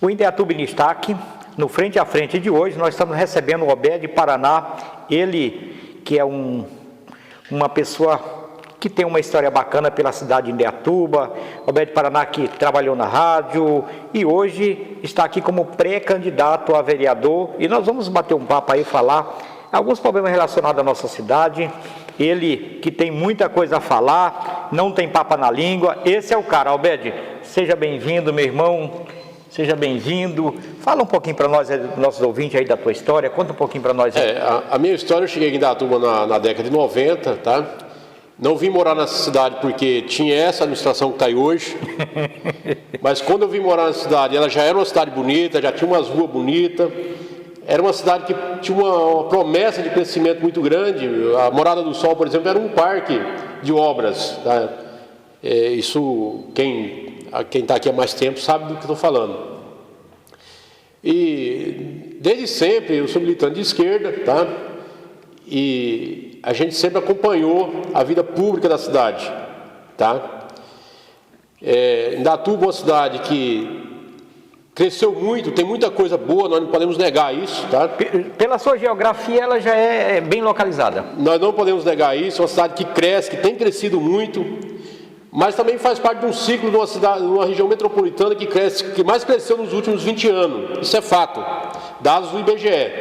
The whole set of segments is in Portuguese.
O Indaiatuba em Destaque, no Frente a Frente de hoje, nós estamos recebendo o Obed Paraná, ele que é uma pessoa que tem uma história bacana pela cidade de Indaiatuba, Obed Paraná que trabalhou na rádio e hoje está aqui como pré-candidato a vereador e nós vamos bater um papo aí, falar alguns problemas relacionados à nossa cidade. Ele que tem muita coisa a falar, não tem papa na língua, esse é o cara. Obed, seja bem-vindo, meu irmão, seja bem-vindo. Fala um pouquinho para nós, nossos ouvintes aí da tua história, conta um pouquinho para nós. A minha história, eu cheguei em Indaiatuba na década de 90, tá? Não vim morar nessa cidade porque tinha essa administração que está aí hoje, mas quando eu vim morar nessa cidade, ela já era uma cidade bonita, já tinha umas ruas bonitas, era uma cidade que tinha uma promessa de crescimento muito grande. A Morada do Sol, por exemplo, era um parque de obras, tá? Isso, quem está aqui há mais tempo sabe do que estou falando. E desde sempre eu sou militante de esquerda, tá? E a gente sempre acompanhou a vida pública da cidade, tá? Indaiatuba é uma cidade que cresceu muito, tem muita coisa boa, nós não podemos negar isso, tá? Pela sua geografia, ela já é bem localizada. Nós não podemos negar isso, é uma cidade que cresce, que tem crescido muito, mas também faz parte de um ciclo de uma cidade, de uma região metropolitana que cresce, que mais cresceu nos últimos 20 anos. Isso é fato, dados do IBGE,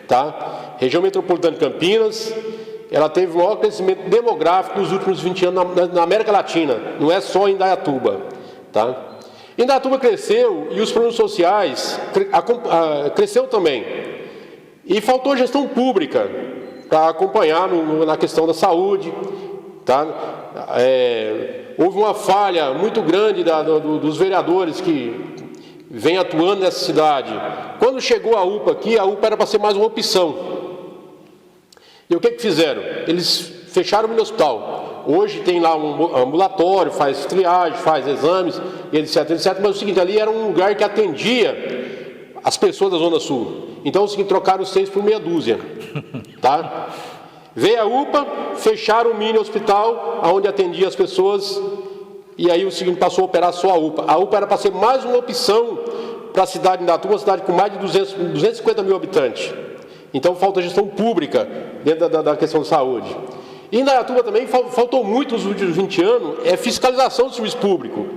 tá? Região metropolitana de Campinas, ela teve o maior crescimento demográfico nos últimos 20 anos na América Latina, não é só em Indaiatuba, tá? Indaiatuba cresceu e os problemas sociais cresceu também. E faltou gestão pública para acompanhar na questão da saúde, tá? Houve uma falha muito grande dos vereadores que vêm atuando nessa cidade. Quando chegou a UPA aqui, a UPA era para ser mais uma opção. E o que fizeram? Eles fecharam o hospital. Hoje tem lá um ambulatório, faz triagem, faz exames, etc, etc. Mas o seguinte, ali era um lugar que atendia as pessoas da Zona Sul. Então, o seguinte, trocaram 6 por meia dúzia, tá? Veio a UPA, fecharam o mini hospital, onde atendia as pessoas, e aí o seguinte, passou a operar só a UPA. A UPA era para ser mais uma opção para a cidade de Indaiatuba, uma cidade com mais de 250 mil habitantes. Então, falta gestão pública dentro da questão de saúde. E em Indaiatuba também faltou muito nos últimos 20 anos, fiscalização do serviço público,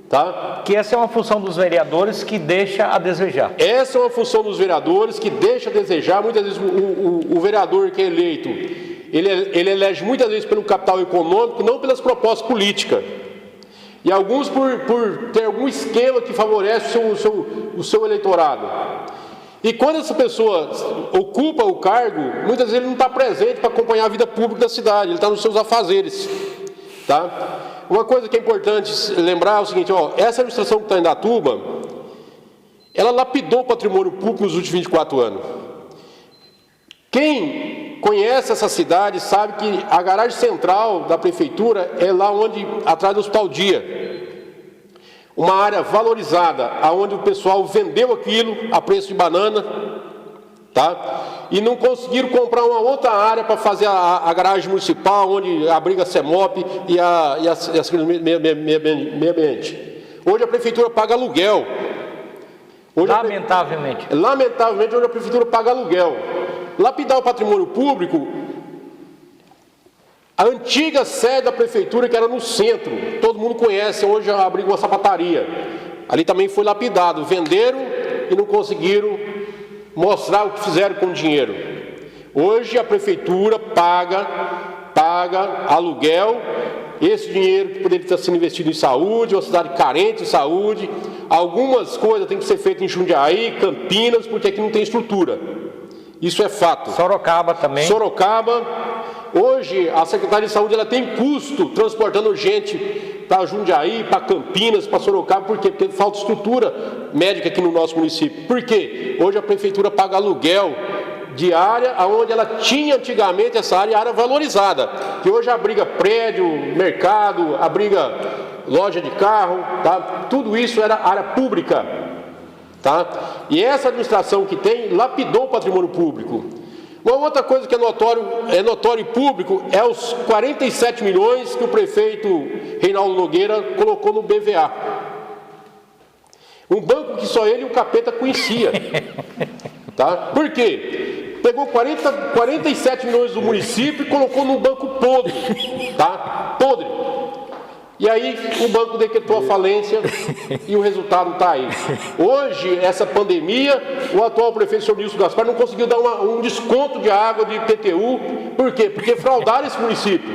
tá? Que essa é uma função dos vereadores que deixa a desejar. Essa é uma função dos vereadores que deixa a desejar. Muitas vezes o vereador que é eleito, ele elege muitas vezes pelo capital econômico, não pelas propostas políticas. E alguns por ter algum esquema que favorece o seu eleitorado. E quando essa pessoa ocupa o cargo, muitas vezes ele não está presente para acompanhar a vida pública da cidade, ele está nos seus afazeres, tá? Uma coisa que é importante lembrar é o seguinte, essa administração que está em Indaiatuba, ela lapidou o patrimônio público nos últimos 24 anos. Quem conhece essa cidade sabe que a garagem central da prefeitura é lá atrás do Hospital Dia. Uma área valorizada, onde o pessoal vendeu aquilo a preço de banana, tá? E não conseguiram comprar uma outra área para fazer a garagem municipal, onde abriga a CEMOP e as meio ambiente. Hoje a prefeitura paga aluguel. Lamentavelmente. Lamentavelmente, hoje a prefeitura paga aluguel. Lapidar o patrimônio público. A antiga sede da prefeitura, que era no centro, todo mundo conhece, hoje abriga uma sapataria. Ali também foi lapidado, venderam e não conseguiram mostrar o que fizeram com o dinheiro. Hoje a prefeitura paga aluguel, esse dinheiro que poderia estar sendo investido em saúde, uma cidade carente de saúde. Algumas coisas têm que ser feitas em Jundiaí, Campinas, porque aqui não tem estrutura. Isso é fato. Sorocaba também. Sorocaba. Hoje, a Secretaria de Saúde ela tem custo transportando gente para Jundiaí, para Campinas, para Sorocaba. Por quê? Porque falta estrutura médica aqui no nosso município. Por quê? Hoje a prefeitura paga aluguel de área onde ela tinha antigamente essa área valorizada, que hoje abriga prédio, mercado, abriga loja de carro, tá? Tudo isso era área pública, tá? E essa administração que tem lapidou o patrimônio público. Uma outra coisa que é notório e público é os 47 milhões que o prefeito Reinaldo Nogueira colocou no BVA. Um banco que só ele e o capeta conhecia. Tá? Por quê? Pegou 47 milhões do município e colocou num banco podre. Tá? Podre. E aí o banco decretou a falência e o resultado está aí. Hoje, essa pandemia, o atual prefeito, o senhor Nilson Gaspar, não conseguiu dar um desconto de água de IPTU. Por quê? Porque fraudaram esse município.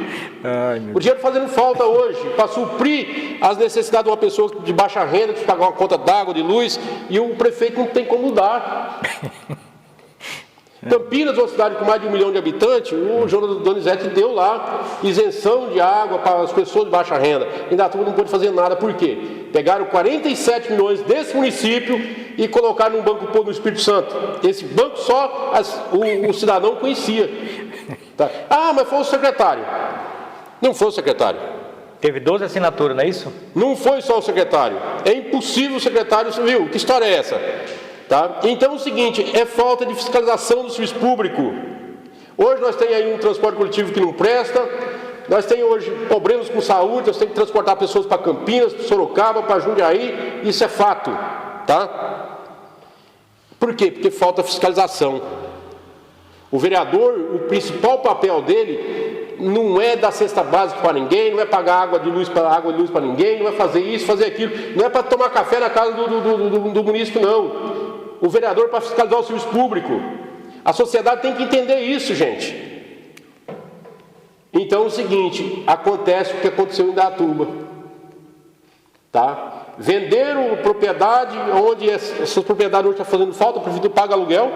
O dinheiro fazendo falta hoje para suprir as necessidades de uma pessoa de baixa renda, de pagar uma conta d'água, de luz, e o prefeito não tem como dar. Campinas, uma cidade com mais de 1 milhão de habitantes, o Jonas Donizete deu lá isenção de água para as pessoas de baixa renda. Indaiatuba não pôde fazer nada, por quê? Pegaram 47 milhões desse município e colocaram num banco público no Espírito Santo. Esse banco só o cidadão conhecia. Tá? Ah, mas foi o secretário. Não foi o secretário. Teve 12 assinaturas, não é isso? Não foi só o secretário. É impossível o secretário, você viu? Que história é essa? Tá? Então é o seguinte, é falta de fiscalização do serviço público. Hoje nós temos aí um transporte coletivo que não presta, nós temos hoje problemas com saúde, nós temos que transportar pessoas para Campinas, para Sorocaba, para Jundiaí, isso é fato. Tá? Por quê? Porque falta fiscalização. O vereador, o principal papel dele não é dar cesta básica para ninguém, não é pagar água de luz para ninguém, não é fazer isso, fazer aquilo, não é para tomar café na casa do município, não. O vereador para fiscalizar o serviço público. A sociedade tem que entender isso, gente. Então é o seguinte, acontece o que aconteceu em Indaiatuba. Tá? Venderam propriedade, onde essas propriedades hoje estão fazendo falta, o prefeito paga aluguel.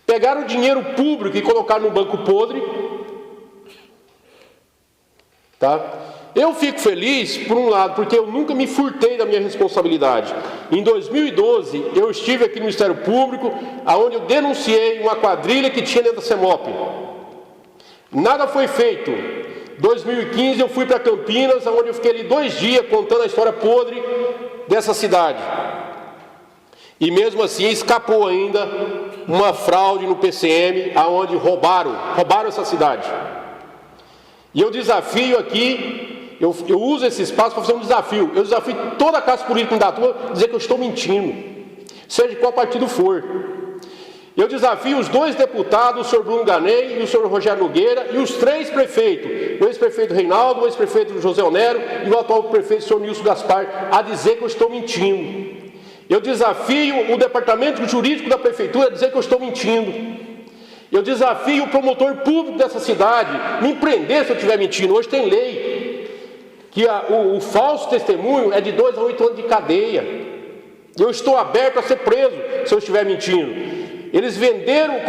Pegaram o dinheiro público e colocaram no banco podre. Tá? Eu fico feliz, por um lado, porque eu nunca me furtei da minha responsabilidade. Em 2012, eu estive aqui no Ministério Público, onde eu denunciei uma quadrilha que tinha dentro da CEMOP. Nada foi feito. Em 2015, eu fui para Campinas, onde eu fiquei ali 2 dias contando a história podre dessa cidade. E mesmo assim, escapou ainda uma fraude no PCM, onde roubaram essa cidade. E eu desafio aqui... Eu uso esse espaço para fazer um desafio. Eu desafio toda a classe política em Indaiatuba a dizer que eu estou mentindo, seja de qual partido for. Eu desafio os 2 deputados, o senhor Bruno Ganei e o senhor Rogério Nogueira, e os 3 prefeitos, o ex-prefeito Reinaldo, o ex-prefeito José Onero e o atual prefeito, o senhor Nilson Gaspar, a dizer que eu estou mentindo. Eu desafio o departamento jurídico da prefeitura a dizer que eu estou mentindo. Eu desafio o promotor público dessa cidade a me prender se eu estiver mentindo. Hoje tem lei que o falso testemunho é de 2 a 8 anos de cadeia. Eu estou aberto a ser preso se eu estiver mentindo. Eles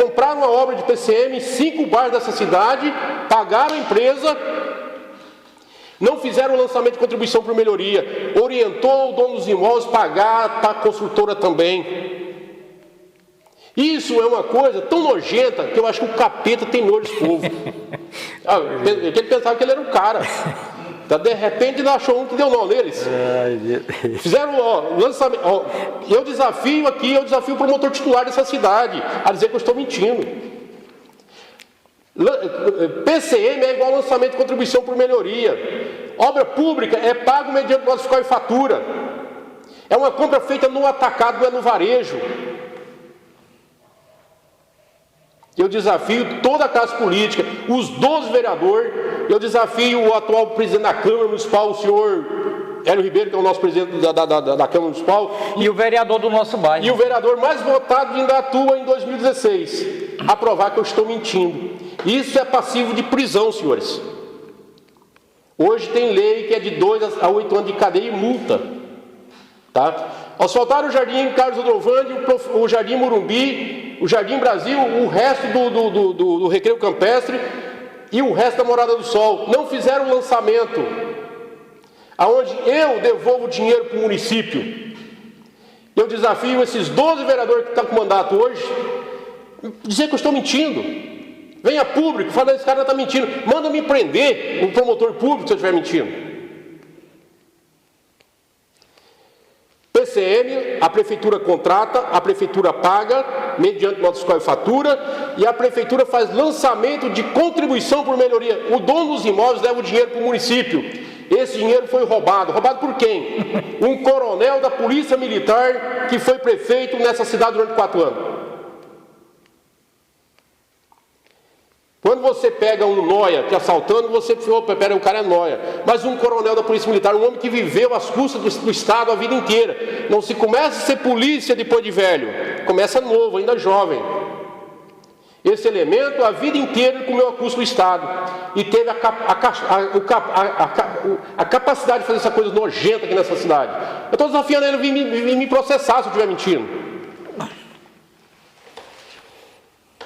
compraram uma obra de PCM em 5 bairros dessa cidade, pagaram a empresa, não fizeram o lançamento de contribuição por melhoria, orientou o dono dos imóveis a pagar para a construtora também. Isso é uma coisa tão nojenta que eu acho que o capeta tem nojo desse povo. Ele pensava que ele era o cara. De repente ele achou um que deu nó neles. Fizeram lançamento. Eu desafio o promotor titular dessa cidade a dizer que eu estou mentindo. PCM é igual lançamento de contribuição por melhoria. Obra pública é pago mediante nota fiscal e fatura. É uma compra feita no atacado, não é no varejo. Eu desafio toda a classe política, os 12 vereadores, eu desafio o atual presidente da Câmara Municipal, o senhor Hélio Ribeiro, que é o nosso presidente da Câmara Municipal. E o vereador do nosso bairro. E o vereador mais votado de Indaiatuba em 2016. A provar que eu estou mentindo. Isso é passivo de prisão, senhores. Hoje tem lei que é de 2 a 8 anos de cadeia e multa. Tá? Asfaltaram o Jardim Carlos Odrovandi, o Jardim Morumbi, o Jardim Brasil, o resto do Recreio Campestre e o resto da Morada do Sol. Não fizeram o lançamento, aonde eu devolvo dinheiro para o município. Eu desafio esses 12 vereadores que estão com mandato hoje, dizer que eu estou mentindo. Venha público, fala, esse cara está mentindo. Manda me prender, o promotor público, se eu estiver mentindo. PCM, a prefeitura contrata, a prefeitura paga, mediante nota fiscal e fatura, e a prefeitura faz lançamento de contribuição por melhoria. O dono dos imóveis leva o dinheiro para o município. Esse dinheiro foi roubado. Roubado por quem? Um coronel da Polícia Militar que foi prefeito nessa cidade durante 4 anos. Quando você pega um nóia te assaltando, você opa, pera, o cara é nóia. Mas um coronel da Polícia Militar, um homem que viveu às custas do Estado a vida inteira. Não se começa a ser polícia depois de velho. Começa novo, ainda jovem. Esse elemento, a vida inteira, ele comeu a custa do Estado. E teve a capacidade de fazer essa coisa nojenta aqui nessa cidade. Eu estou desafiando ele a vir me processar se eu estiver mentindo.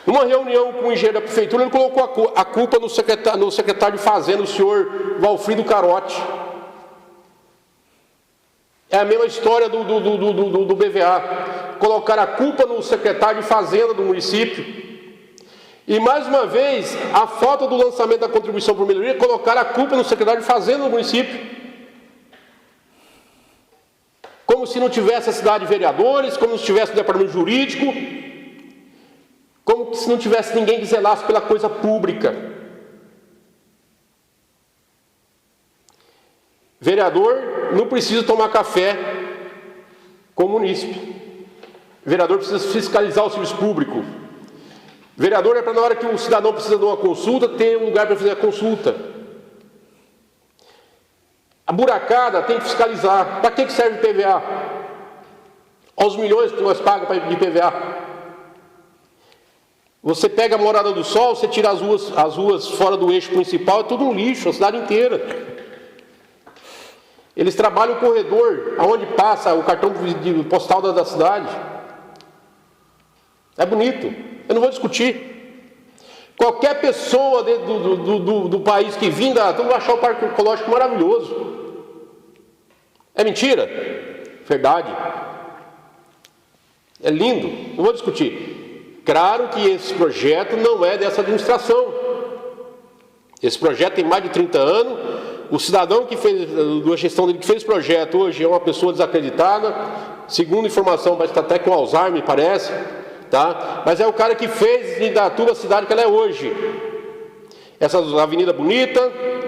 Numa reunião com o engenheiro da prefeitura, ele colocou a culpa no secretário de Fazenda, o senhor Valfrido Carotti. É a mesma história do BVA. Colocar a culpa no secretário de Fazenda do município. E mais uma vez, a falta do lançamento da contribuição por melhoria, colocar a culpa no secretário de Fazenda do município. Como se não tivesse a cidade de vereadores, como se tivesse o departamento jurídico, como se não tivesse ninguém que zelasse pela coisa pública. Vereador não precisa tomar café com o munícipe. Vereador precisa fiscalizar o serviço público. Vereador é para na hora que o cidadão precisa de uma consulta, ter um lugar para fazer a consulta. A buracada tem que fiscalizar. Para que serve PVA? Aos milhões que nós pagamos de PVA. Você pega a Morada do Sol, você tira as ruas fora do eixo principal, é tudo um lixo, a cidade inteira. Eles trabalham o corredor, aonde passa o cartão postal da cidade. É bonito, eu não vou discutir. Qualquer pessoa do país que vir da vai achar o Parque Ecológico maravilhoso. É mentira? Verdade. É lindo, não vou discutir. Claro que esse projeto não é dessa administração. Esse projeto tem mais de 30 anos. O cidadão que fez, da gestão dele, que fez esse projeto hoje é uma pessoa desacreditada. Segundo informação, vai estar até com Alzheimer, parece. Tá? Mas é o cara que fez de Indaiatuba a cidade que ela é hoje. Essa avenida bonita,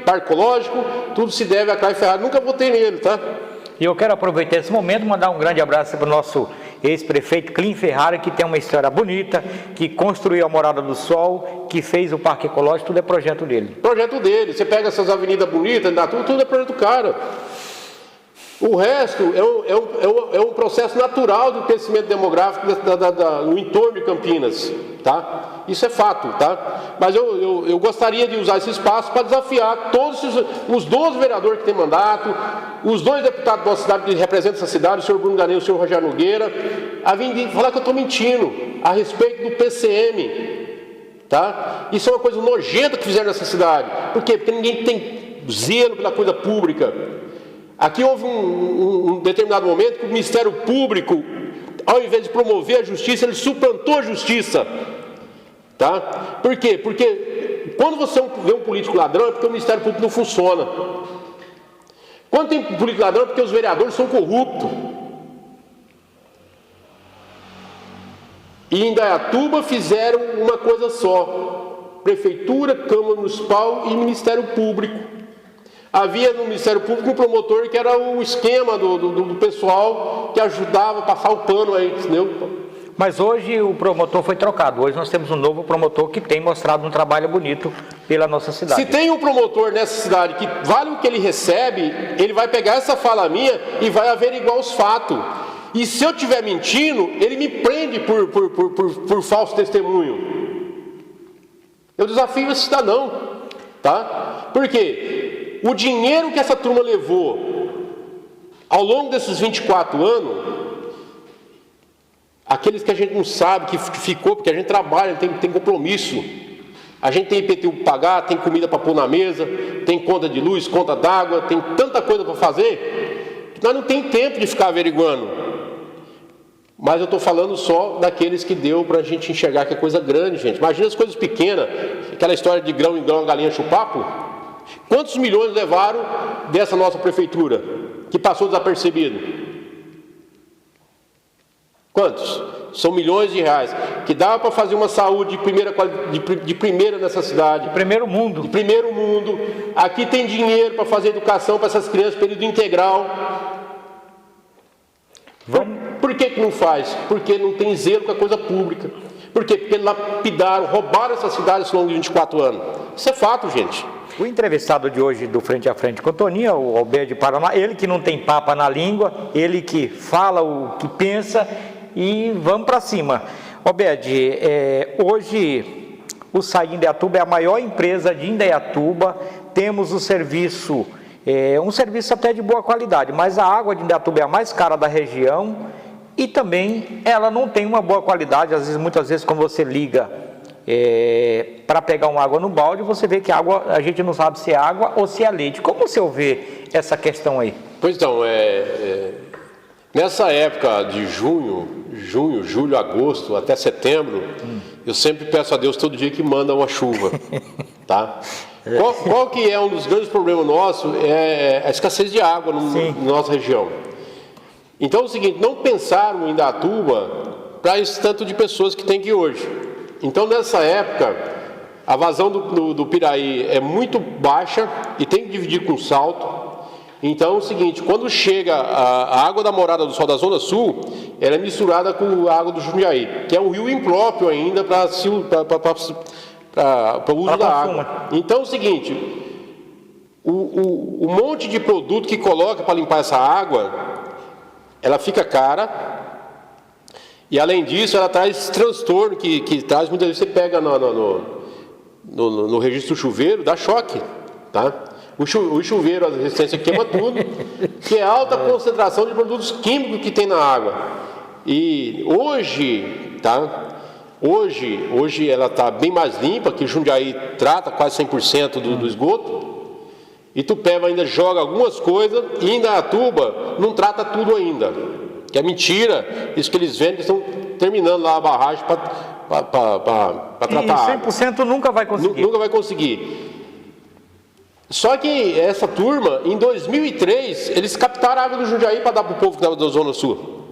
Parque Ecológico, tudo se deve a Caio Ferrari. Nunca votei nele, tá? E eu quero aproveitar esse momento e mandar um grande abraço para o nosso ex-prefeito Clim Ferrari, que tem uma história bonita, que construiu a Morada do Sol, que fez o Parque Ecológico, tudo é projeto dele. Projeto dele. Você pega essas avenidas bonitas, tudo é projeto do cara. O resto é um processo natural do crescimento demográfico no entorno de Campinas, tá? Isso é fato, tá? Mas eu gostaria de usar esse espaço para desafiar todos os 12 vereadores que têm mandato, os 2 deputados da nossa cidade que representam essa cidade, o senhor Bruno Ganei e o senhor Rogério Nogueira, a vir falar que eu estou mentindo a respeito do PCM, tá? Isso é uma coisa nojenta que fizeram nessa cidade. Por quê? Porque ninguém tem zelo pela coisa pública. Aqui houve um determinado momento que o Ministério Público, ao invés de promover a justiça, ele suplantou a justiça. Tá? Por quê? Porque quando você vê um político ladrão, é porque o Ministério Público não funciona. Quando tem político ladrão, é porque os vereadores são corruptos. E em Indaiatuba fizeram uma coisa só: Prefeitura, Câmara Municipal e Ministério Público. Havia no Ministério Público um promotor que era o esquema do pessoal que ajudava a passar o pano aí, entendeu? Mas hoje o promotor foi trocado. Hoje nós temos um novo promotor que tem mostrado um trabalho bonito pela nossa cidade. Se tem um promotor nessa cidade que vale o que ele recebe, ele vai pegar essa fala minha e vai averiguar os fatos. E se eu estiver mentindo, ele me prende por falso testemunho. Eu desafio esse cidadão, tá? Por quê? O dinheiro que essa turma levou ao longo desses 24 anos, aqueles que a gente não sabe que ficou, porque a gente trabalha, tem compromisso. A gente tem IPTU para pagar, tem comida para pôr na mesa, tem conta de luz, conta d'água, tem tanta coisa para fazer, que nós não tem tempo de ficar averiguando. Mas eu estou falando só daqueles que deu para a gente enxergar que é coisa grande, gente. Imagina as coisas pequenas, aquela história de grão em grão, a galinha chupapo. Quantos milhões levaram dessa nossa prefeitura, que passou desapercebido? Quantos? São milhões de reais. Que dava para fazer uma saúde de primeira nessa cidade. De primeiro mundo. De primeiro mundo. Aqui tem dinheiro para fazer educação para essas crianças, período integral. Por que não faz? Porque não tem zelo com a coisa pública. Por quê? Porque lapidaram, roubaram essa cidade ao longo de 24 anos. Isso é fato, gente. O entrevistado de hoje do Frente a Frente com o Toninho, o Alberto de Paraná, ele que não tem papa na língua, ele que fala o que pensa e vamos para cima. Alberto, hoje o SAI Indaiatuba é a maior empresa de Indaiatuba, temos o serviço, um serviço até de boa qualidade, mas a água de Indaiatuba é a mais cara da região e também ela não tem uma boa qualidade, muitas vezes quando você liga para pegar uma água no balde, você vê que a água, a gente não sabe se é água ou se é leite. Como o senhor vê essa questão aí? Pois então, nessa época de junho, julho, agosto, até setembro, eu sempre peço a Deus todo dia que manda uma chuva, tá? Qual que é um dos grandes problemas nossos? É a escassez de água na nossa região. Então é o seguinte, não pensaram em Indaiatuba para esse tanto de pessoas que tem aqui hoje. Então nessa época, a vazão do Piraí é muito baixa e tem que dividir com salto. Então é o seguinte, quando chega a água da Morada do Sol da Zona Sul, ela é misturada com a água do Jundiaí, que é um rio impróprio ainda para o uso da água. Então é o seguinte, o monte de produto que coloca para limpar essa água, ela fica cara, e além disso ela traz transtorno, que traz, muitas vezes você pega no registro chuveiro, dá choque, tá? O chuveiro, a resistência queima tudo, que é alta concentração de produtos químicos que tem na água. E hoje, tá? Hoje ela está bem mais limpa, que Jundiaí trata quase 100% do esgoto. Itupeva ainda joga algumas coisas, e Indaiatuba não trata tudo ainda. Que é mentira, isso que eles vendem, que estão terminando lá a barragem para tratar a água. 100% nunca vai conseguir. Nunca vai conseguir. Só que essa turma, em 2003, eles captaram a água do Jundiaí para dar para o povo que estava da Zona Sul.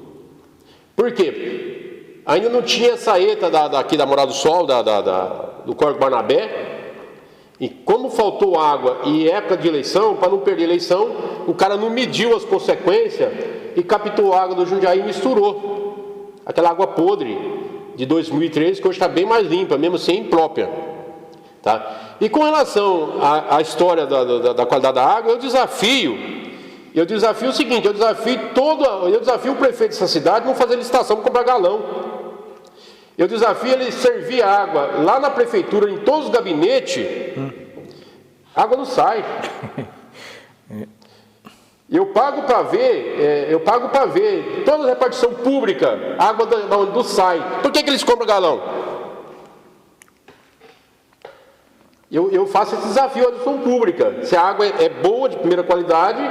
Por quê? Ainda não tinha saeta daqui da Morada do Sol, do Córrego Barnabé. E como faltou água e época de eleição, para não perder a eleição, o cara não mediu as consequências e captou a água do Jundiaí e misturou. Aquela água podre de 2003, que hoje está bem mais limpa, mesmo assim imprópria. Tá? E com relação à história da qualidade da água, eu desafio o seguinte, eu desafio o prefeito dessa cidade a não fazer licitação para comprar galão. Eu desafio ele servir água lá na prefeitura, em todos os gabinetes, água não sai. Eu pago para ver, toda a repartição pública, água do SAI. Por que eles compram galão? Eu faço esse desafio à gestão pública. Se a água é boa, de primeira qualidade,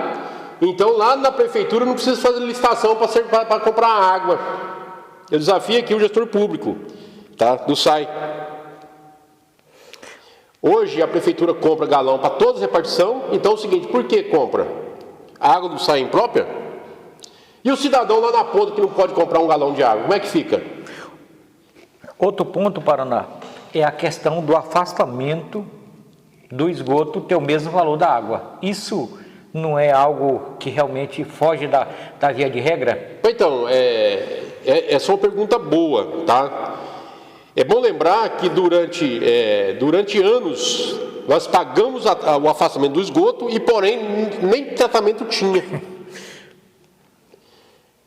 então lá na prefeitura não precisa fazer licitação para comprar água. Eu desafio aqui o gestor público, tá? Do SAI. Hoje a prefeitura compra galão para toda a repartição, então é o seguinte, por que compra? A água do SAI é imprópria? E o cidadão lá na ponta que não pode comprar um galão de água, como é que fica? Outro ponto, Paraná, é a questão do afastamento do esgoto ter o mesmo valor da água. Isso não é algo que realmente foge da via de regra? Então, essa é uma pergunta boa, tá? É bom lembrar que durante anos nós pagamos o afastamento do esgoto e, porém, nem tratamento tinha.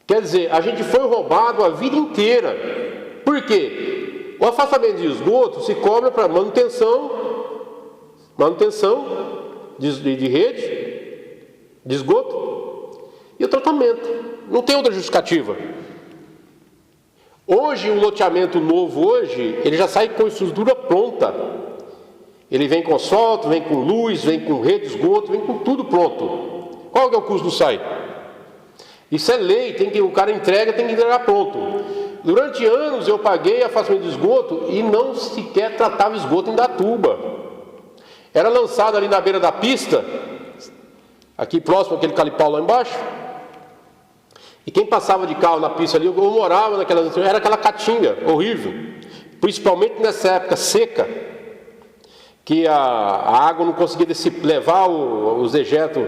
Quer dizer, a gente foi roubado a vida inteira. Por quê? O afastamento de esgoto se cobra para manutenção de rede, de esgoto e o tratamento. Não tem outra justificativa. Hoje, um loteamento novo, ele já sai com estrutura pronta. Ele vem com asfalto, vem com luz, vem com rede de esgoto, vem com tudo pronto. Qual que é o custo do SAI? Isso é lei, o cara entrega, tem que entregar pronto. Durante anos eu paguei afastamento de esgoto e não sequer tratava esgoto em Indaiatuba. Era lançado ali na beira da pista, aqui próximo àquele calipau lá embaixo. E quem passava de carro na pista ali, eu morava naquela... Era aquela caatinga horrível. Principalmente nessa época seca, que a água não conseguia levar os dejetos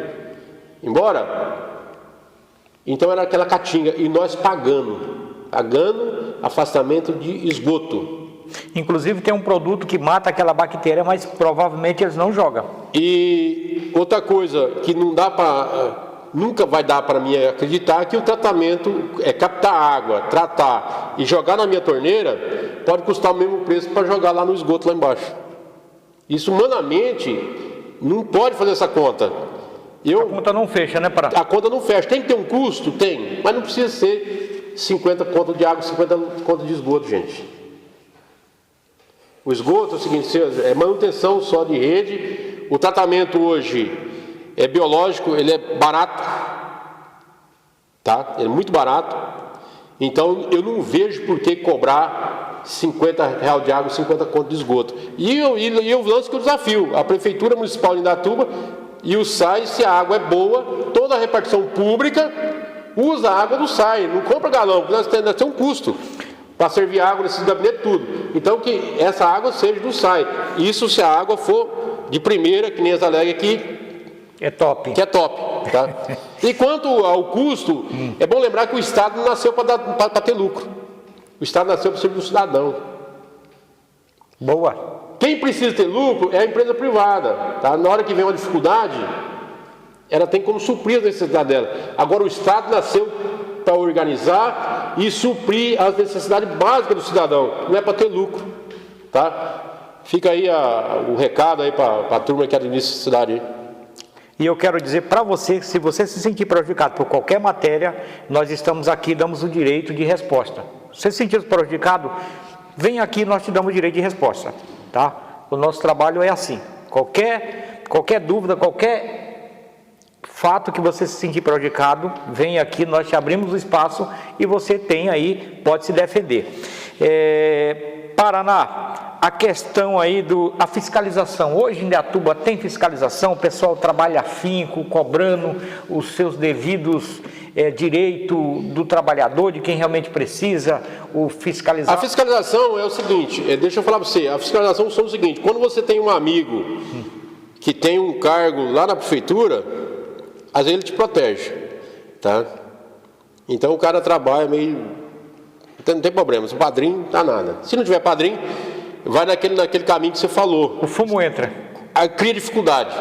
embora. Então era aquela caatinga. E nós pagando afastamento de esgoto. Inclusive tem um produto que mata aquela bactéria, mas provavelmente eles não jogam. E outra coisa que não dá para, nunca vai dar para mim acreditar, que o tratamento é captar água, tratar e jogar na minha torneira pode custar o mesmo preço para jogar lá no esgoto lá embaixo. Isso humanamente não pode fazer essa conta. A conta não fecha, né, Pará? A conta não fecha. Tem que ter um custo? Tem, mas não precisa ser 50 contas de água, 50 contas de esgoto, gente. O esgoto é o seguinte, é manutenção só de rede. O tratamento hoje é biológico, ele é barato, tá? Ele é muito barato. Então eu não vejo por que cobrar R$50 de água, 50 conto de esgoto. E eu lanço que o desafio, a Prefeitura Municipal de Indaiatuba e o SAI, se a água é boa, toda a repartição pública usa a água do SAI, não compra galão, porque nós temos um custo para servir água nesses gabinetes tudo. Então que essa água seja do SAI. Isso se a água for de primeira, que nem as alega aqui. É top. Que é top. Tá? E quanto ao custo, é bom lembrar que o Estado não nasceu para ter lucro. O Estado nasceu para servir o cidadão. Boa. Quem precisa ter lucro é a empresa privada. Tá? Na hora que vem uma dificuldade, ela tem como suprir as necessidades dela. Agora o Estado nasceu para organizar e suprir as necessidades básicas do cidadão, não é para ter lucro, tá? Fica aí o recado aí para a turma que administra a cidade aí. E eu quero dizer para você, se você se sentir prejudicado por qualquer matéria, nós estamos aqui, damos o direito de resposta. Se você se sentir prejudicado, vem aqui, nós te damos o direito de resposta, tá? O nosso trabalho é assim, qualquer dúvida, qualquer fato que você se sentir prejudicado, vem aqui, nós te abrimos o espaço e você tem aí, pode se defender. Paraná, a questão aí a fiscalização, hoje em Indaiatuba tem fiscalização, o pessoal trabalha afinco, cobrando os seus devidos direitos do trabalhador, de quem realmente precisa, o fiscalizar. A fiscalização é o seguinte, deixa eu falar para você, a fiscalização é o seguinte, quando você tem um amigo que tem um cargo lá na prefeitura, às vezes ele te protege, tá? Então o cara trabalha meio... Não tem problema, se o padrinho, não dá nada. Se não tiver padrinho, vai naquele caminho que você falou. O fumo entra. Aí cria dificuldade.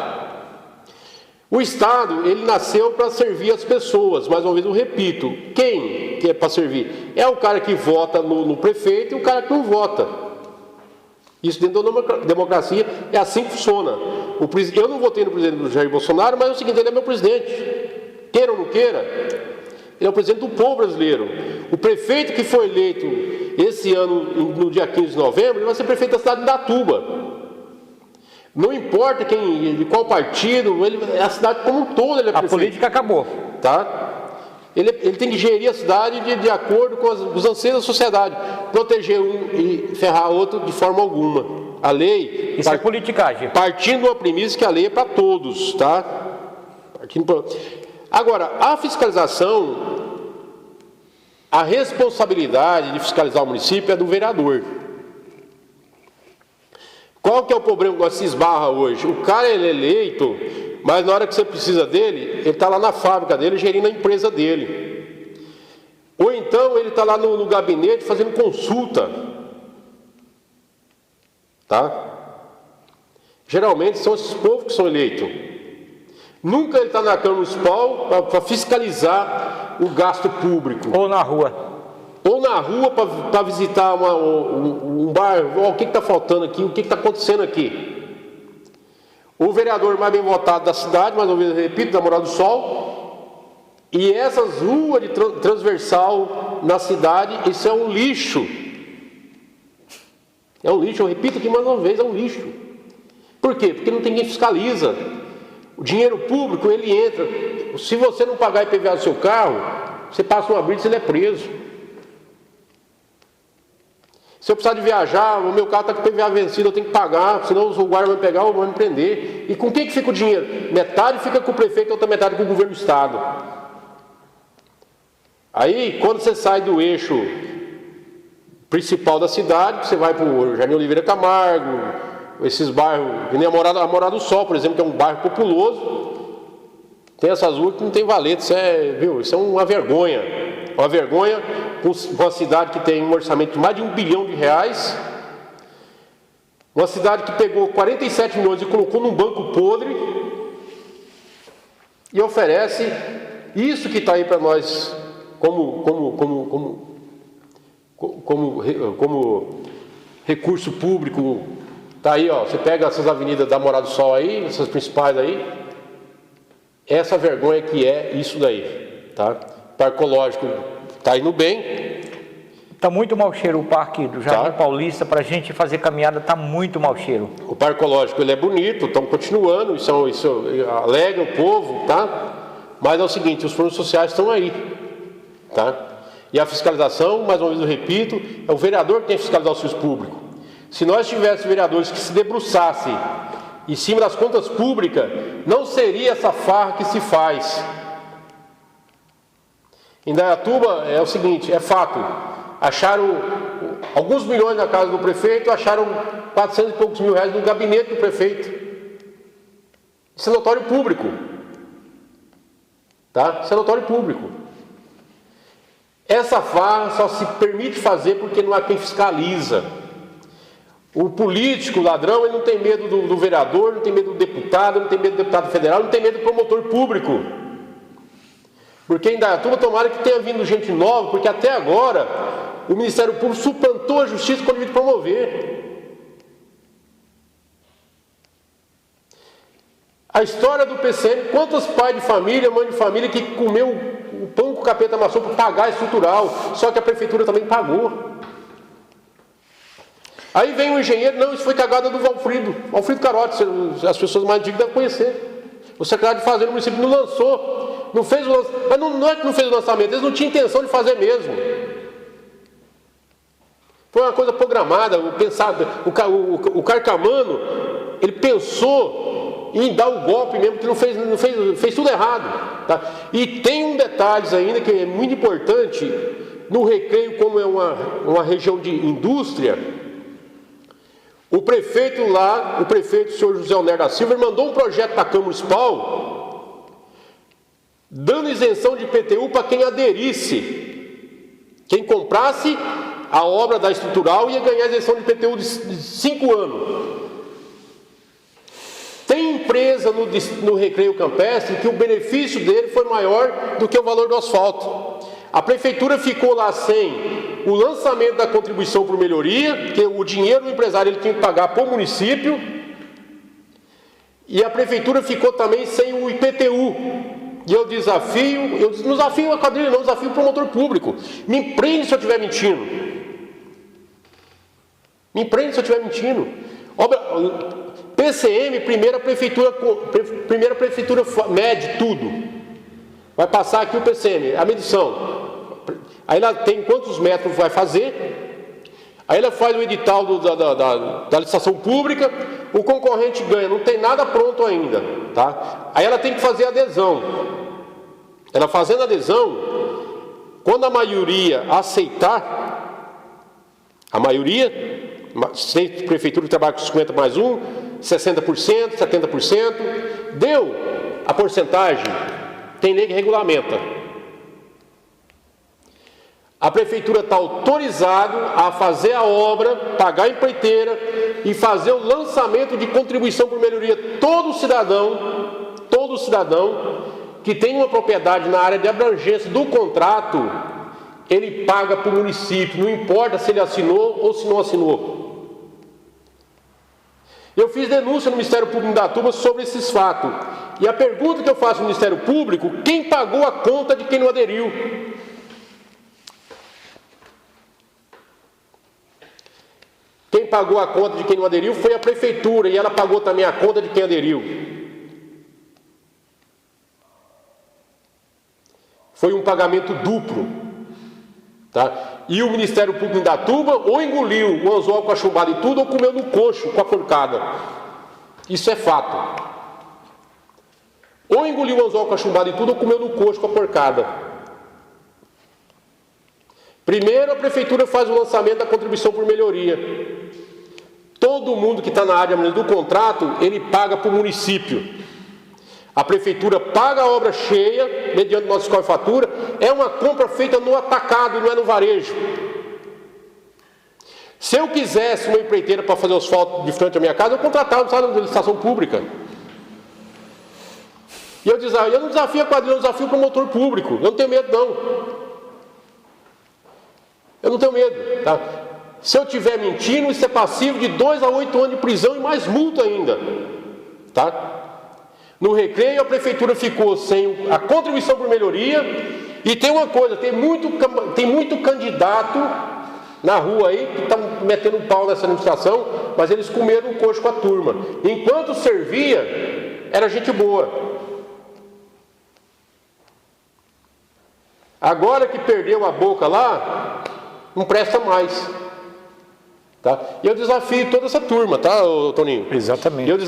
O Estado, ele nasceu para servir as pessoas, mais uma vez eu repito, quem que é para servir? É o cara que vota no prefeito e o cara que não vota. Isso dentro da democracia é assim que funciona. Eu não votei no presidente do Jair Bolsonaro, mas é o seguinte, ele é meu presidente. Queira ou não queira, ele é o presidente do povo brasileiro. O prefeito que foi eleito esse ano, no dia 15 de novembro, ele vai ser prefeito da cidade de Indaiatuba. Não importa de qual partido, a cidade como um todo ele é prefeito. A política acabou. Tá? Ele tem que gerir a cidade de acordo com os anseios da sociedade. Proteger um e ferrar outro de forma alguma. A lei... Isso é politicagem. Partindo de uma premissa que a lei é para todos, tá? Agora, a fiscalização, a responsabilidade de fiscalizar o município é do vereador. Qual que é o problema que nós se esbarra hoje? O cara ele é eleito, mas na hora que você precisa dele, ele está lá na fábrica dele, gerindo a empresa dele. Ou então ele está lá no gabinete fazendo consulta. Tá? Geralmente são esses povos que são eleitos. Nunca ele está na Câmara Municipal para fiscalizar o gasto público. Ou na rua. Ou na rua para visitar um bar, o que está faltando aqui, o que está acontecendo aqui. O vereador mais bem votado da cidade, mais uma vez eu repito, da Morada do Sol, e essas ruas de transversal na cidade, isso é um lixo. É um lixo, eu repito aqui mais uma vez, é um lixo. Por quê? Porque não tem quem fiscaliza. O dinheiro público, ele entra. Se você não pagar IPVA do seu carro, você passa uma blitz e ele é preso. Se eu precisar de viajar, o meu carro está com IPVA vencido, eu tenho que pagar, senão o guarda vai me pegar ou vai me prender. E com quem que fica o dinheiro? Metade fica com o prefeito, outra metade com o governo do estado. Aí, quando você sai do eixo principal da cidade, você vai para o Jardim Oliveira Camargo, esses bairros, que nem a Morada do Sol, por exemplo, que é um bairro populoso, tem essas ruas que não tem valeta, isso é uma vergonha. Uma vergonha com uma cidade que tem um orçamento de mais de R$1 bilhão, uma cidade que pegou 47 milhões e colocou num banco podre e oferece isso que está aí para nós como recurso público. Está aí, ó, você pega essas avenidas da Morada do Sol aí, essas principais aí, essa vergonha que é isso daí, tá? Parque Ecológico está indo bem. Está muito mau cheiro o Parque do Jardim Paulista, para a gente fazer caminhada está muito mau cheiro. O Parque Ecológico ele é bonito, estamos continuando, isso alegra o povo, tá? Mas é o seguinte, os planos sociais estão aí, tá? E a fiscalização, mais uma vez eu repito, é o vereador que tem que fiscalizar o serviço público. Se nós tivéssemos vereadores que se debruçassem em cima das contas públicas, não seria essa farra que se faz. Em Indaiatuba é o seguinte, é fato, acharam alguns milhões na casa do prefeito, acharam 400 e poucos mil reais no gabinete do prefeito. Isso é notório público. Tá? Isso é notório público. Essa farra só se permite fazer porque não há quem fiscaliza. O político, o ladrão, ele não tem medo do vereador, não tem medo do deputado, não tem medo do deputado federal, não tem medo do promotor público. Porque em Indaiatuba, tomara que tenha vindo gente nova, porque até agora o Ministério Público suplantou a justiça quando ele promover. A história do PCM, quantos pais de família, mãe de família que comeu o pão que o capeta amassou para pagar a estrutural, só que a prefeitura também pagou. Aí vem o engenheiro, não, isso foi cagada do Valfrido Carotti, as pessoas mais antigas devem conhecer. O secretário de Fazenda do município não lançou, não fez o lançamento, mas não é que não fez o lançamento, eles não tinham intenção de fazer mesmo. Foi uma coisa programada, pensado, o Carcamano, ele pensou em dar o golpe mesmo, que fez tudo errado. Tá? E tem um detalhe ainda que é muito importante, no Recreio, como é uma região de indústria, o prefeito lá, o senhor José Oner da Silva, mandou um projeto para a Câmara Municipal, dando isenção de IPTU para quem aderisse. Quem comprasse a obra da estrutural ia ganhar isenção de IPTU de 5 anos. Tem empresa no Recreio Campestre que o benefício dele foi maior do que o valor do asfalto. A prefeitura ficou lá sem o lançamento da contribuição por melhoria, que o dinheiro do empresário ele tinha que pagar para o município, e a prefeitura ficou também sem o IPTU. E eu não desafio a quadrilha, não, desafio o promotor público. Me prende se eu estiver mentindo. Me prende se eu estiver mentindo. PCM, primeira prefeitura mede tudo. Vai passar aqui o PCM, a medição. Aí ela tem quantos metros vai fazer. Aí ela faz o edital da licitação pública. O concorrente ganha, não tem nada pronto ainda. Tá? Aí ela tem que fazer adesão. Ela fazendo adesão, quando a maioria aceitar, a maioria, se a prefeitura trabalha com 50 mais 1, 60%, 70%, deu a porcentagem, tem lei que regulamenta. A prefeitura está autorizada a fazer a obra, pagar a empreiteira e fazer o lançamento de contribuição por melhoria. Todo cidadão que tem uma propriedade na área de abrangência do contrato, ele paga para o município, não importa se ele assinou ou se não assinou. Eu fiz denúncia no Ministério Público de Indaiatuba sobre esses fatos. E a pergunta que eu faço no Ministério Público, quem pagou a conta de quem não aderiu? Quem pagou a conta de quem não aderiu foi a prefeitura, e ela pagou também a conta de quem aderiu. Foi um pagamento duplo. Tá? E o Ministério Público de Indaiatuba ou engoliu o anzol com a chumbada e tudo, ou comeu no coxo com a porcada. Isso é fato. Ou engoliu o anzol com a chumbada e tudo, ou comeu no coxo com a porcada. Primeiro, a prefeitura faz o lançamento da contribuição por melhoria. Todo mundo que está na área do contrato, ele paga para o município. A prefeitura paga a obra cheia, mediante nossa escola de fatura. É uma compra feita no atacado, não é no varejo. Se eu quisesse uma empreiteira para fazer o asfalto de frente à minha casa, eu contratava uma licitação pública. E eu não desafio a quadrilha, eu desafio o promotor público. Eu não tenho medo, não. Eu não tenho medo, tá? Se eu estiver mentindo, isso é passivo de 2 a 8 anos de prisão e mais multa ainda, tá? No Recreio, a prefeitura ficou sem a contribuição por melhoria. E tem uma coisa, tem muito candidato na rua aí que estão metendo um pau nessa administração, mas eles comeram um coxo com a turma. Enquanto servia, era gente boa. Agora que perdeu a boca lá, não presta mais. Tá? E eu desafio toda essa turma, tá, Toninho? Exatamente. Eu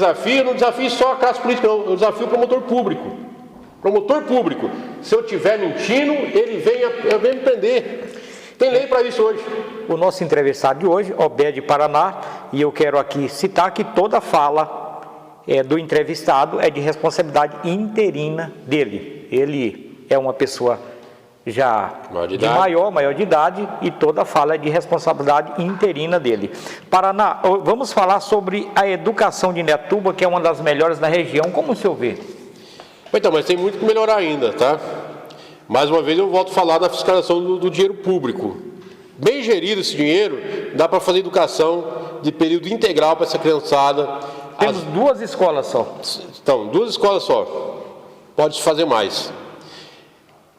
não desafio só a classe política, não. Eu desafio o promotor público. Promotor público. Se eu estiver mentindo, ele vem me prender. Tem lei para isso hoje. O nosso entrevistado de hoje, Obed Paraná, e eu quero aqui citar que toda fala do entrevistado é de responsabilidade interina dele. Ele é uma pessoa já maior de idade e toda fala é de responsabilidade interina dele. Paraná, vamos falar sobre a educação de Indaiatuba, que é uma das melhores da região. Como o senhor vê? Então, mas tem muito que melhorar ainda, tá? Mais uma vez eu volto a falar da fiscalização do dinheiro público. Bem gerido esse dinheiro, dá para fazer educação de período integral para essa criançada. Temos 2 escolas só. Então, 2 escolas só. Pode-se fazer mais.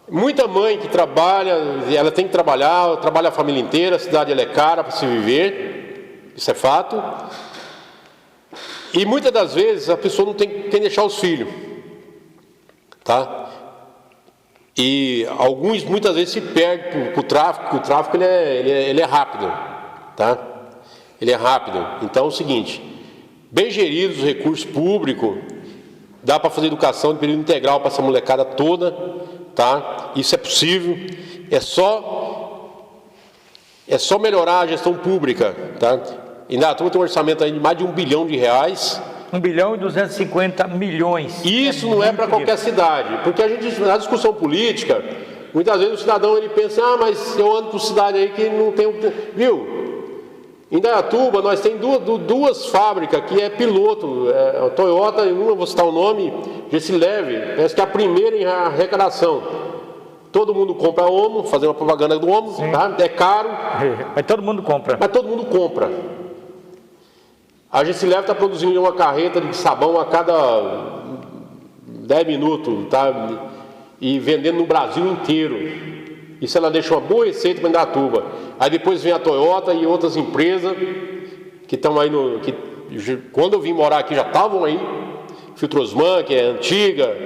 Muita mãe que trabalha, ela tem que trabalhar, trabalha a família inteira, a cidade ela é cara para se viver, isso é fato. E muitas das vezes a pessoa não tem quem deixar os filhos, tá? E alguns muitas vezes se perdem para o tráfico, porque o tráfico ele é rápido, tá? Ele é rápido. Então é o seguinte, bem geridos os recursos públicos, dá para fazer educação de período integral para essa molecada toda, tá? Isso é possível, é só melhorar a gestão pública, tá? Indaiatuba tem um orçamento aí de mais de R$1 bilhão. 1 bilhão e 250 milhões. Isso não é para qualquer cidade, porque a gente, na discussão política, muitas vezes o cidadão ele pensa, mas eu ando por cidade aí que não tem... Viu? Em Indaiatuba nós temos duas fábricas que é piloto, a Toyota, uma vou citar o nome, Gessileve, parece que é a primeira em arrecadação. Todo mundo compra Omo, fazer uma propaganda do Omo, tá? É caro. Mas todo mundo compra. A Gessileve está produzindo uma carreta de sabão a cada 10 minutos, tá? E vendendo no Brasil inteiro. Isso ela deixa uma boa receita para Indaiatuba. Aí depois vem a Toyota e outras empresas que estão aí quando eu vim morar aqui já estavam aí. Filtrosman, que é antiga.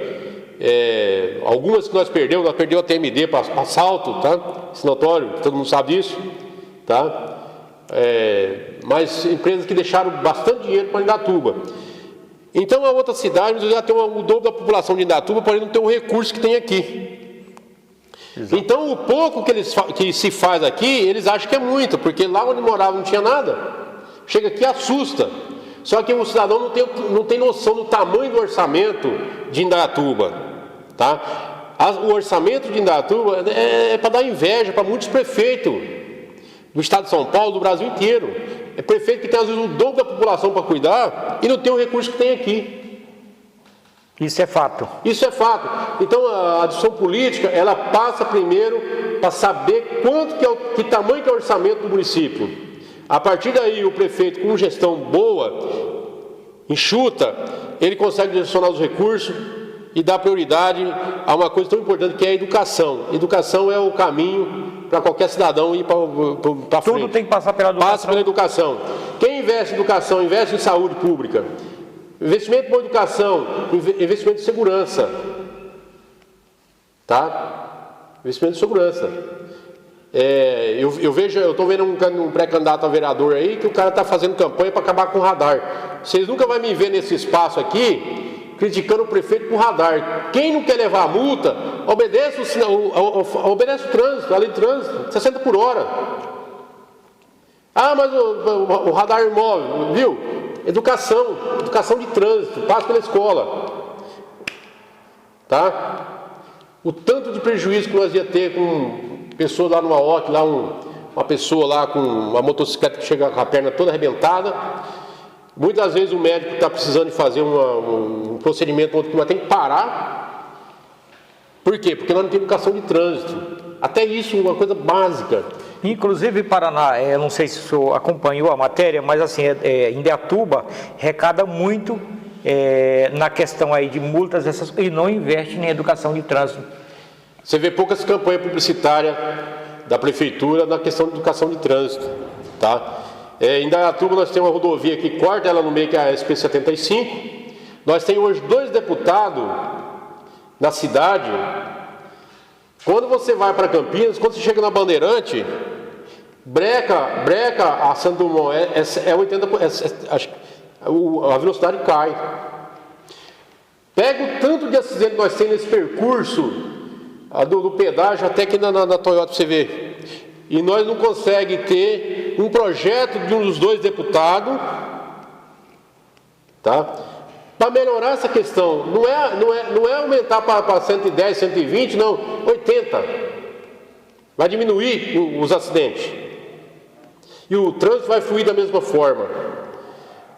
Algumas que nós perdemos a TMD para assalto, tá? Esse notório, todo mundo sabe disso, tá? Mas empresas que deixaram bastante dinheiro para Indaiatuba. Então a outra cidade já tem o dobro da população de Indaiatuba, porém não tem o recurso que tem aqui. Exato. Então o pouco que se faz aqui, eles acham que é muito, porque lá onde morava não tinha nada. Chega aqui e assusta. Só que o cidadão não tem noção do tamanho do orçamento de Indaiatuba, tá? O orçamento de Indaiatuba é para dar inveja para muitos prefeitos do estado de São Paulo, do Brasil inteiro. É prefeito que tem às vezes o dobro da população para cuidar e não tem o recurso que tem aqui. Isso é fato. Isso é fato. Então a discussão política, ela passa primeiro para saber que tamanho que é o orçamento do município. A partir daí o prefeito com gestão boa, enxuta, ele consegue direcionar os recursos e dar prioridade a uma coisa tão importante que é a educação. Educação é o caminho para qualquer cidadão ir para frente. Tudo tem que passar pela educação. Passa pela educação. Quem investe em educação, investe em saúde pública. Investimento em boa educação, investimento em segurança. Tá? Investimento em segurança. Eu estou vendo um pré-candidato a vereador aí que o cara está fazendo campanha para acabar com o radar. Vocês nunca vão me ver nesse espaço aqui criticando o prefeito por radar. Quem não quer levar a multa, obedece obedece o trânsito, a lei de trânsito, 60 por hora. Ah, mas o radar imóvel, viu? Educação de trânsito, passa pela escola. Tá? O tanto de prejuízo que nós ia ter com pessoa lá numa OC, lá uma pessoa lá com uma motocicleta que chega com a perna toda arrebentada. Muitas vezes o médico está precisando de fazer um procedimento, mas tem que parar. Por quê? Porque nós não temos educação de trânsito. Até isso, uma coisa básica. Inclusive, Paraná, não sei se o senhor acompanhou a matéria, mas assim, Indaiatuba arrecada muito na questão aí de multas e não investe em educação de trânsito. Você vê poucas campanhas publicitárias da prefeitura na questão de educação de trânsito, tá? Em Indaiatuba nós temos uma rodovia que corta ela no meio, que é a SP-75. Nós temos hoje 2 deputados na cidade. Quando você vai para Campinas, quando você chega na Bandeirante, breca a Santo Dumont, é 80, a velocidade cai. Pega o tanto de acidente que nós temos nesse percurso do pedágio até aqui na Toyota para você ver. E nós não conseguimos ter um projeto de um dos 2 deputados, tá? Para melhorar essa questão. Não é aumentar para 110, 120, não, 80. Vai diminuir os acidentes. E o trânsito vai fluir da mesma forma.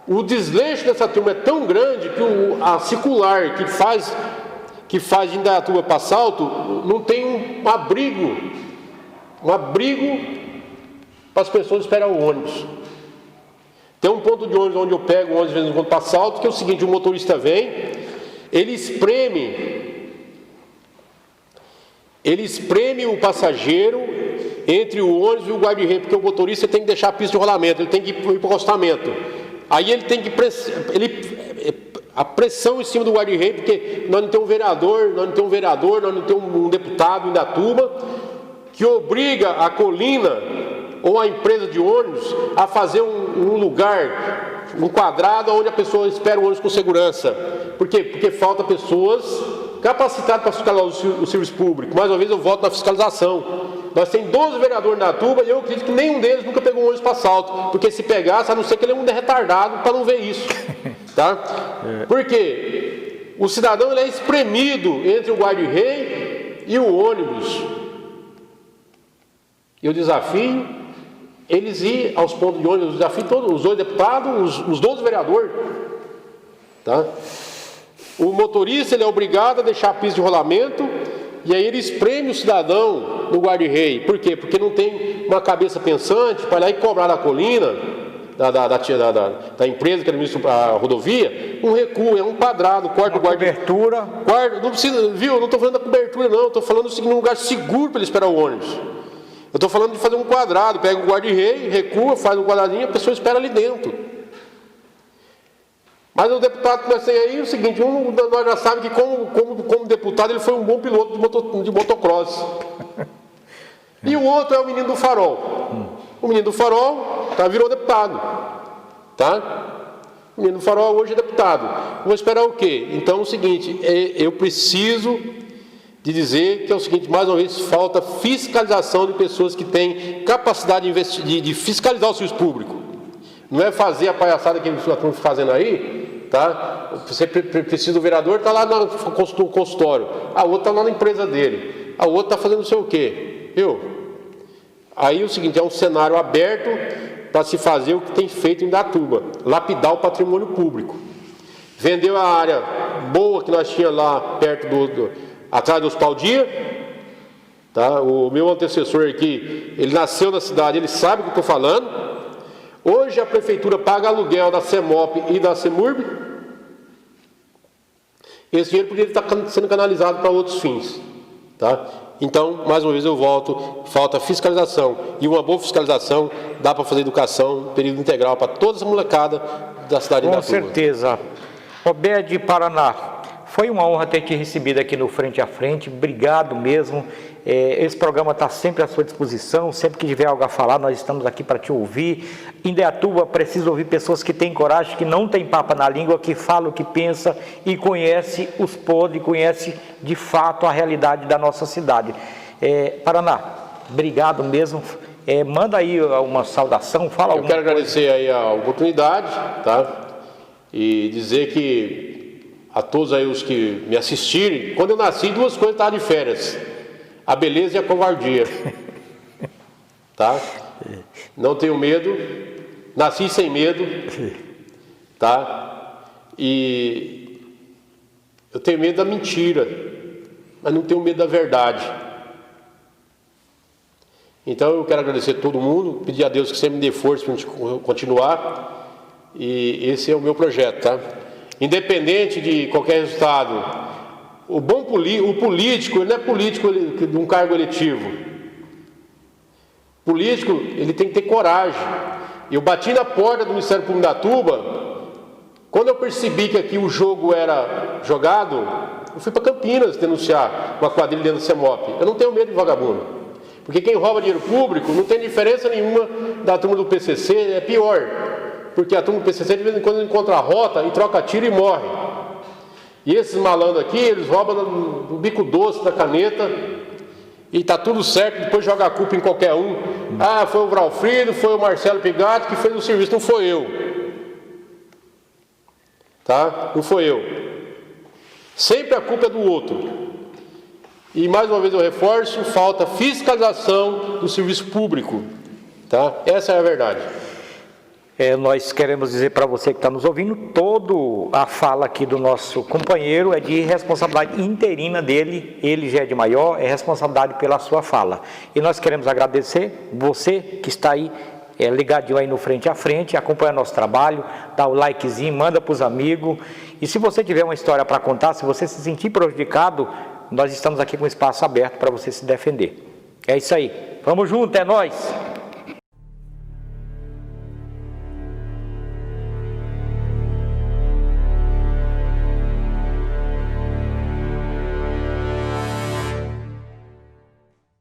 O desleixo dessa turma é tão grande que a circular que faz de Indaiatuba para Salto não tem um abrigo para as pessoas esperar o ônibus. Tem um ponto de ônibus onde eu pego o ônibus de vez em quando para Salto, que é o seguinte: o motorista vem, ele espreme o passageiro entre o ônibus e o guarda-reio, porque o motorista tem que deixar a pista de rolamento, ele tem que ir para o acostamento. Aí ele tem que a pressão em cima do guarda-reio, porque nós não temos um vereador, nós não temos um deputado em Indaiatuba que obriga a Colina ou a empresa de ônibus a fazer um lugar, um quadrado onde a pessoa espera o ônibus com segurança. Por quê? Porque falta pessoas capacitadas para fiscalizar o serviço público. Mais uma vez eu volto na fiscalização. Nós temos 12 vereadores na Indaiatuba e eu acredito que nenhum deles nunca pegou um ônibus para Salto, porque se pegasse, a não ser que ele é um retardado para não ver isso. Tá? Por quê? O cidadão ele é espremido entre o guarda-reio e o ônibus. Eu desafio eles ir aos pontos de ônibus, eu desafio todos, os 2 deputados, os 12 vereadores. Tá? O motorista ele é obrigado a deixar a pista de rolamento e aí ele espreme o cidadão no guarda-reio. Por quê? Porque não tem uma cabeça pensante para ir lá e cobrar da Colina, da empresa que administra a rodovia, um recuo, é um quadrado, corta o guarda. Cobertura. Não precisa, viu? Não estou falando da cobertura, não. Estou falando de um lugar seguro para ele esperar o ônibus. Eu estou falando de fazer um quadrado, pega o guarda-reio, recua, faz um quadradinho, a pessoa espera ali dentro. Mas o deputado que nós temos aí é o seguinte: nós já sabemos que como deputado ele foi um bom piloto de motocross. E o outro é o menino do farol. O menino do farol virou deputado. Tá? O menino do farol hoje é deputado. Vou esperar o quê? Então é o seguinte, eu preciso de dizer que é o seguinte: mais uma vez, falta fiscalização de pessoas que têm capacidade de fiscalizar o serviço público. Não é fazer a palhaçada que eles estão fazendo aí, tá? Você precisa do vereador, está lá no consultório, a outra está lá na empresa dele, a outra está fazendo não sei o quê, viu? Aí é o seguinte, é um cenário aberto para se fazer o que tem feito em Indaiatuba, lapidar o patrimônio público. Vendeu a área boa que nós tínhamos lá perto atrás do Hospital Dia, tá? O meu antecessor aqui, ele nasceu na cidade, ele sabe o que eu estou falando. Hoje a prefeitura paga aluguel da CEMOP e da CEMURB. Esse dinheiro poderia estar sendo canalizado para outros fins, tá? Então, mais uma vez eu volto, falta fiscalização. E uma boa fiscalização dá para fazer educação, período integral para toda essa molecada da cidade de Indaiatuba. Com certeza. Obed Paraná, Foi uma honra ter te recebido aqui no Frente a Frente, obrigado mesmo. Esse programa está sempre à sua disposição, sempre que tiver algo a falar, nós estamos aqui para te ouvir. Indaiatuba precisa ouvir pessoas que têm coragem, que não têm papa na língua, que falam o que pensa e conhece os podres, conhece de fato a realidade da nossa cidade. Paraná, obrigado mesmo. Manda aí uma saudação, fala alguma coisa. Eu quero agradecer aí a oportunidade, tá? E dizer que a todos aí os que me assistirem, quando eu nasci, duas coisas estavam de férias: a beleza e a covardia. Tá? Não tenho medo, nasci sem medo, tá? E eu tenho medo da mentira, mas não tenho medo da verdade. Então eu quero agradecer a todo mundo, pedir a Deus que sempre me dê força para a gente continuar. E esse é o meu projeto, tá? Independente de qualquer resultado, o político, ele não é político de um cargo eletivo. Político, ele tem que ter coragem. Eu bati na porta do Ministério Público de Indaiatuba, quando eu percebi que aqui o jogo era jogado, eu fui para Campinas denunciar uma quadrilha dentro da CEMOP. Eu não tenho medo de vagabundo, porque quem rouba dinheiro público não tem diferença nenhuma da turma do PCC, é pior. Porque a turma do PCC de vez em quando encontra a rota e troca tiro e morre. E esses malandros aqui, eles roubam no bico doce da caneta e tá tudo certo, depois joga a culpa em qualquer um. Ah, foi o Vralfrido, foi o Marcelo Pigato que fez o serviço, não foi eu. Tá? Não foi eu. Sempre a culpa é do outro. E mais uma vez eu reforço, falta fiscalização do serviço público. Tá? Essa é a verdade. Nós queremos dizer para você que está nos ouvindo, toda a fala aqui do nosso companheiro é de responsabilidade interina dele, ele já é de maior, é responsabilidade pela sua fala. E nós queremos agradecer você que está aí, ligadinho aí no Frente a Frente, acompanha nosso trabalho, dá o likezinho, manda para os amigos. E se você tiver uma história para contar, se você se sentir prejudicado, nós estamos aqui com espaço aberto para você se defender. É isso aí, vamos junto, é nóis!